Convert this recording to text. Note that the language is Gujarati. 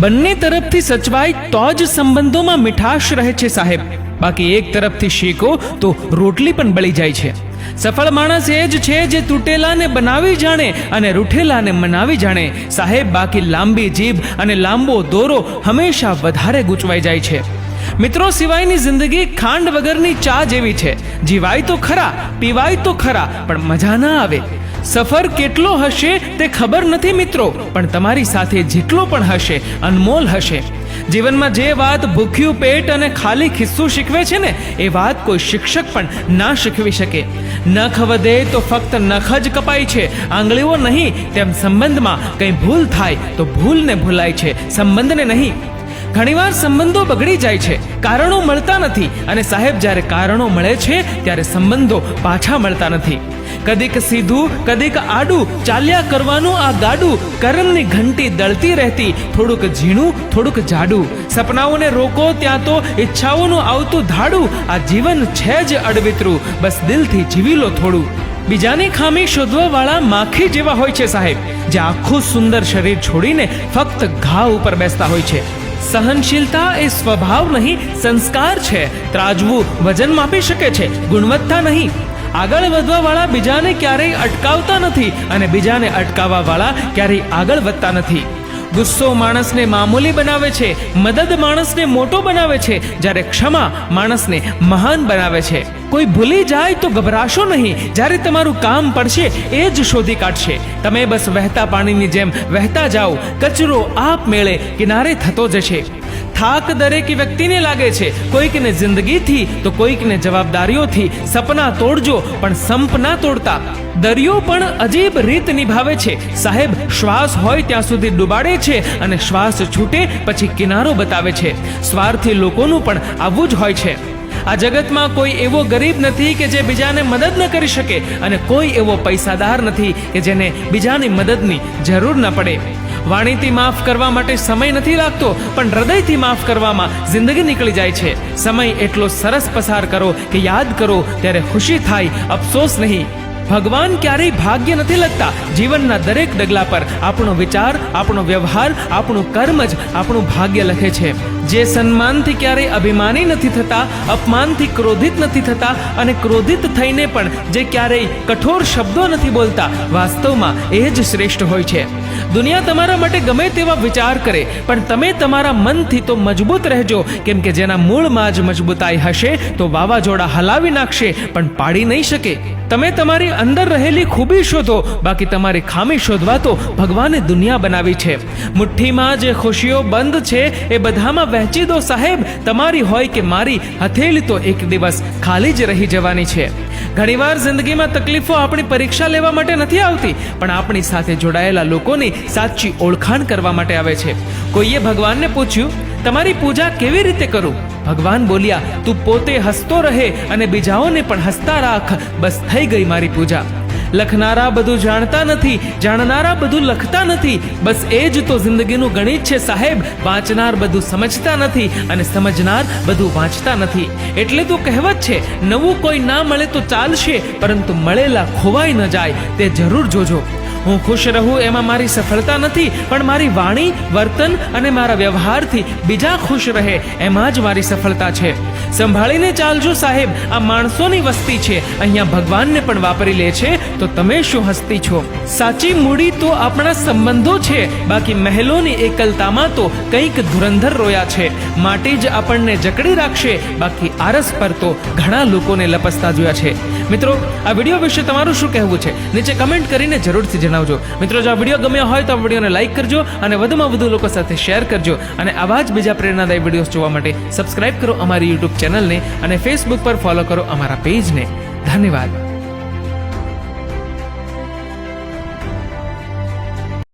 બંને તરફથી સચવાય તો જ સંબંધોમાં મીઠાશ રહે છે સાહેબ, બાકી એક તરફથી શેકો તો રોટલી પણ બળી જાય છે. સફળ માણસ એ જ છે જે તૂટેલાને બનાવી જાણે અને રૂઠેલાને મનાવી જાણે સાહેબ, બાકી લાંબી જીભ અને લાંબો દોરો હંમેશા વધારે ગૂંચવાઈ જાય છે. મિત્રો, સિવાયની જિંદગી ખાંડ વગરની ચા જેવી છે. જીવાય તો ખરા, પીવાય તો ખરા, પણ મજા ના આવે. સફર કેટલો હશે તે ખબર નથી મિત્રો, પણ તમારી સાથે જેટલો પણ હશે અનમોલ હશે. જીવનમાં જે વાત ભૂખ્યું પેટ અને ખાલી ખિસ્સું શીખવે છે ને, એ વાત કોઈ શિક્ષક પણ ના શીખવી શકે. નખ વધે તો ફક્ત નખ જ કપાય છે, આંગળીઓ નહીં. તેમ સંબંધમાં કંઈ ભૂલ થાય તો ભૂલને ભૂલાય છે, સંબંધને નહીં. ઘણીવાર સંબંધો બગડી જાય છે, કારણો મળતા નથી. અને સાહેબ, જ્યારે કારણો મળે છે ત્યારે સંબંધો પાછા મળતા નથી. કદીક સીધું કદીક આડું ચાલ્યા કરવાનું આ ગાડું, કર્મની ઘંટી દળતી રહેતી, થોડુંક ઝીણું થોડુંક જાડું. સપનાઓને રોકો ત્યાં તો ઈચ્છાઓનું આવતું ધાડું. આ જીવન છે જ અડવિતરું, બસ દિલથી જીવી લો થોડું. બીજાની ખામી શોધવા વાળા માખી જેવા હોય છે સાહેબ, જે આખું સુંદર શરીર છોડીને ફક્ત ઘા ઉપર બેસતા હોય છે. સહનશીલતા એ સ્વભાવ નહીં, સંસ્કાર છે. ત્રાજવું વજન માપી શકે છે, ગુણવત્તા નહીં. આગળ વધવા વાળા બીજાને ક્યારેય અટકાવતા નથી અને બીજાને અટકાવવા વાળા ક્યારેય આગળ વધતા નથી. ગુસ્સો માણસને મામૂલી બનાવે છે, મદદ માણસને મોટો બનાવે છે, જ્યારે ક્ષમા માણસને મહાન બનાવે છે. કોઈ ભૂલી જાય તો ગભરાશો નહીં, જ્યારે તમારું કામ પડશે એ જ શોધી કાઢશે. તમે બસ વહેતા પાણીની જેમ વહેતા જાઓ, કચરો આપમેળે કિનારે થતો જશે. થાક દરેક વ્યક્તિને લાગે છે, કોઈકને જિંદગીથી તો કોઈકને જવાબદારીઓથી. સપના તોડજો પણ સંપ ના તોડતા. દરિયો પણ અજીબ રીત નિભાવે છે સાહેબ, શ્વાસ હોય ત્યાં સુધી ડૂબાડે છે અને શ્વાસ છૂટે પછી કિનારો બતાવે છે. સ્વાર્થી લોકોનું પણ આવું જ હોય છે. આ જગતમાં કોઈ એવો ગરીબ નથી કે જે બીજાને મદદ ન કરી શકે, અને કોઈ એવો પૈસાદાર નથી કે જેને બીજાની મદદની જરૂર ન પડે. વાણીથી માફ કરવા માટે સમય નથી લાગતો, પણ હૃદયથી માફ કરવામાં જિંદગી નીકળી જાય છે. સમય એટલો સરસ પસાર કરો કે યાદ કરો ત્યારે ખુશી થાય, અફસોસ નહીં. ભગવાન ક્યારેય ભાગ્ય નથી લખતા. જીવનના દરેક ડગલા પર આપણો વિચાર, આપણો વ્યવહાર, આપણું કર્મ જ આપણું ભાગ્ય લખે છે. જે સન્માનથી ક્યારેય અભિમાની નથી થતા, અપમાનથી ક્રોધિત નથી થતા, અને ક્રોધિત થઈને પણ જે ક્યારેય કઠોર શબ્દો નથી બોલતા, વાસ્તવમાં એ જ શ્રેષ્ઠ હોય છે. દુનિયા તમારા માટે ગમે તેવા વિચાર કરે, પણ તમે તમારા મનથી તો મજબૂત રહેજો, કેમ કે જેના મૂળમાં જ મજબૂતાઈ હશે તો વાવાઝોડા હલાવી નાખશે પણ પાડી નહીં શકે. તમે તમારી અંદર રહેલી ખૂબી શોધો, બાકી તમારી ખામી શોધવા તો ભગવાને દુનિયા બનાવી છે. મુઠ્ઠીમાં જે ખુશીઓ બંધ છે એ બધામાં વહેંચી દો સાહેબ. તમારી હોય કે મારી હથેળી તો એક દિવસ ખાલી જ રહી જવાની છે. ઘણીવાર જિંદગીમાં તકલીફો આપણી પરીક્ષા લેવા માટે નથી આવતી, પણ આપણી સાથે જોડાયેલા લોકોની સાચી ઓળખાણ કરવા માટે આવે છે. કોઈએ ભગવાનને પૂછ્યું, તમારી પૂજા કેવી રીતે કરું? ભગવાન બોલ્યા, તું પોતે હસતો રહે અને બીજાઓને પણ હસતા રાખ, બસ થઈ ગઈ મારી પૂજા. લખનારા બધું જાણતા નથી, જાણનારા બધું લખતા નથી. બસ એ જ તો જિંદગીનું ગણિત છે સાહેબ. વાંચનાર બધું સમજતા નથી અને સમજનાર બધું વાંચતા નથી. એટલે તો કહેવત છે, નવું કોઈ ના મળે તો ચાલશે, પરંતુ મળેલા ખોવાઈ ન જાય તે જરૂર જોજો. હું ખુશ રહું એમાં મારી સફળતા નથી, પણ મારી વાણી, વર્તન અને મારા વ્યવહારથી બીજા ખુશ રહે એમાં જ મારી સફળતા છે. સંભાળીને ચાલજો સાહેબ, આ માણસોની વસ્તી છે, અહીંયા ભગવાનને પણ વાપરી લે છે, તો તમે શું હસ્તી છો? સાચી મૂડી તો આપણા સંબંધો છે, બાકી મહેલોની એકલતામાં તો કંઈક ધુરંધર રોયા છે. માટી જ આપણને જકડી રાખશે, બાકી આરસ પર તો ઘણા લોકોને લપસતા જોયા છે. મિત્રો, આ વિડીયો વિશે તમારું શું કહેવું છે? નીચે કમેન્ટ કરીને જરૂરથી જણાવજો. મિત્રો, જો આ વિડીયો ગમ્યો હોય તો આ વિડીયોને લાઈક કરજો અને વધુમાં વધુ લોકો સાથે શેર કરજો. અને આવા જ બીજા પ્રેરણાદાયી વિડીયોઝ જોવા માટે સબસ્ક્રાઇબ કરો અમારી યુટ્યુબ ચેનલને અને ફેસબુક પર ફોલો કરો અમારા પેજને. ધન્યવાદ.